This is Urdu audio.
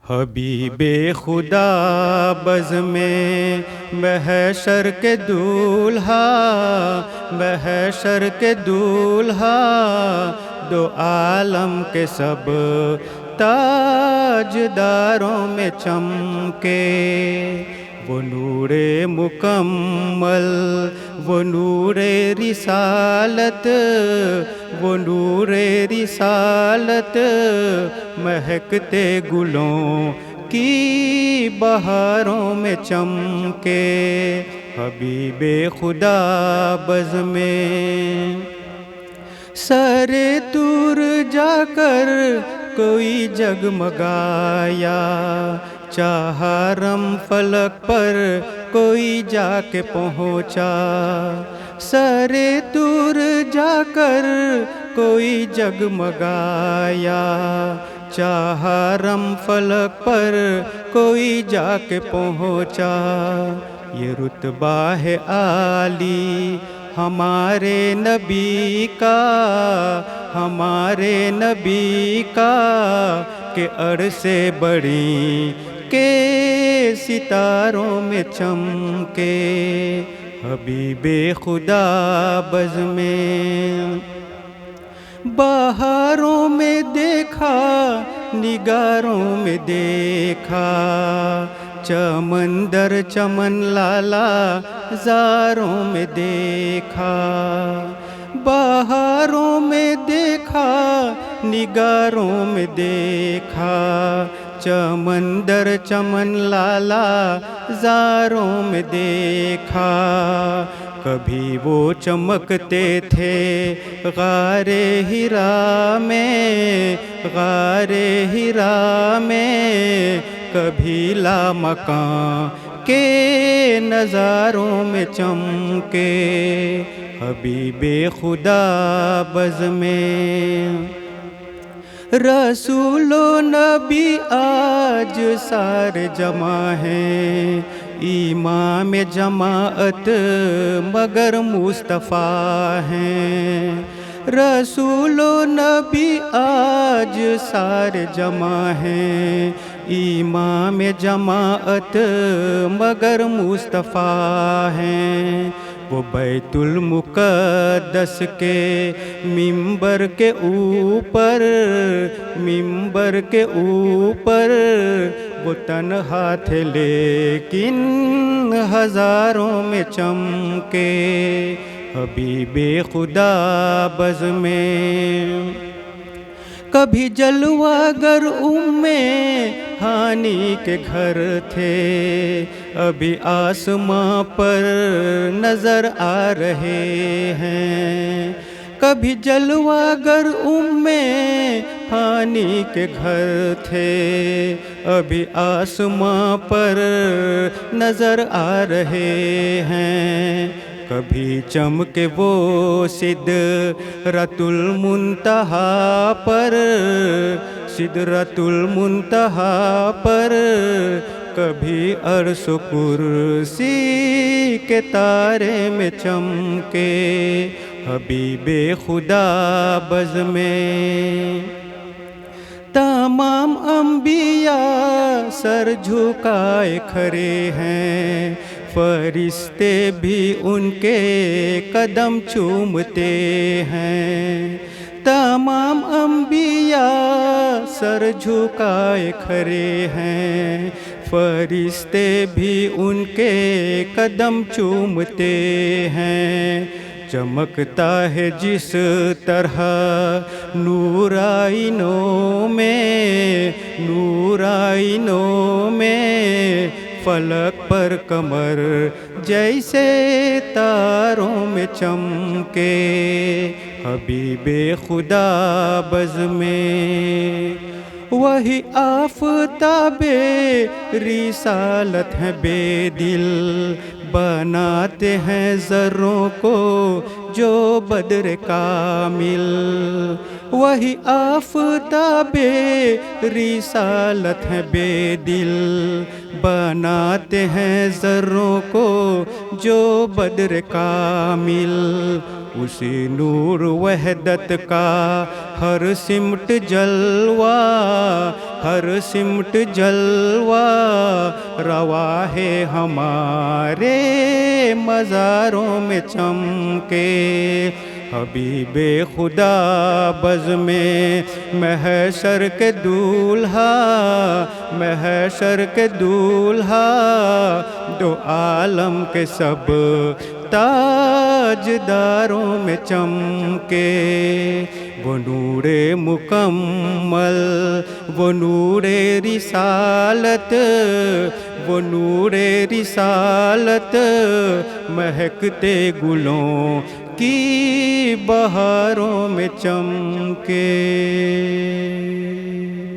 حبیب خدا بز میں محشر کے دولہا، محشر کے دولہا، دو عالم کے سب تاجداروں میں چمکے۔ وہ نور مکمل، وہ نور رسالت، وہ نور رسالت، مہکتے گلوں کی بہاروں میں چمکے۔ حبیب خدا بز میں سر دور جا کر کوئی جگمگایا، چاہا رم فلک پر کوئی جا کے پہنچا۔ سر دور جا کر کوئی جگمگایا، چاہا رم فلک پر کوئی جا کے پہنچا۔ یہ رتبہ ہے عالی ہمارے نبی کا، ہمارے نبی کا، کہ عرصے بڑی کے ستاروں میں چمکے۔ حبیب خدا بز میں بہاروں میں دیکھا، نگاروں میں دیکھا، چمن در چمن لالا زاروں میں دیکھا۔ بہاروں میں دیکھا، نگاروں میں دیکھا، چمن در چمن لالا زاروں میں دیکھا۔ کبھی وہ چمکتے تھے غار حرا میں، غار حرا میں، کبھی لامکاں کے نظاروں میں چمکے۔ حبیب خدا بز میں رسول و نبی آج سارے جمع ہیں، امام جماعت مگر مصطفیٰ ہیں۔ رسول و نبی آج سارے جمع ہیں، امام جماعت مگر مصطفیٰ ہیں۔ وہ بیت المقدس کے منبر کے اوپر، منبر کے اوپر وہ تنہا تھے لیکن ہزاروں میں چمکے۔ حبیب خدا بز میں کبھی جلوہ گر ہانی کے گھر تھے، ابھی آسماں پر نظر آ رہے ہیں۔ کبھی جلوہ گر ہانی کے گھر تھے، ابھی آسماں پر نظر آ رہے ہیں۔ کبھی چمکے وہ سدرۃ المنتہا پر، سدرۃ المنتہا پر، کبھی عرش و کرسی کے تارے میں چمکے۔ حبیب خدا بز میں تمام انبیاء سر جھکائے کھڑے ہیں، فرشتے بھی ان کے قدم چومتے ہیں۔ تمام انبیاء سر جھکائے کھڑے ہیں، فرشتے بھی ان کے قدم چومتے ہیں۔ چمکتا ہے جس طرح نور آئینوں میں، نور آئینوں میں، فلک پر قمر جیسے تاروں میں چمکے۔ حبیب خدا بز میں وہی آفتاب رسالت ہے، بے دل بناتے ہیں ذروں کو جو بدر کامل۔ وہی آفتاب رسالت ہے، بے دل بناتے ہیں ذروں کو جو بدر کامل۔ اسی نور وحدت کا ہر سمٹ جلوہ، ہر سمٹ جلوہ روا ہے ہمارے مزاروں میں چمکے۔ حبیب خدا بز میں محشر کے دولہا، محشر کے دولہا، دو عالم کے سب تاجداروں میں چمکے۔ وہ نور مکمل، وہ نور رسالت، وہ نور رسالت مہکتے گلوں کی بہاروں میں چمکے۔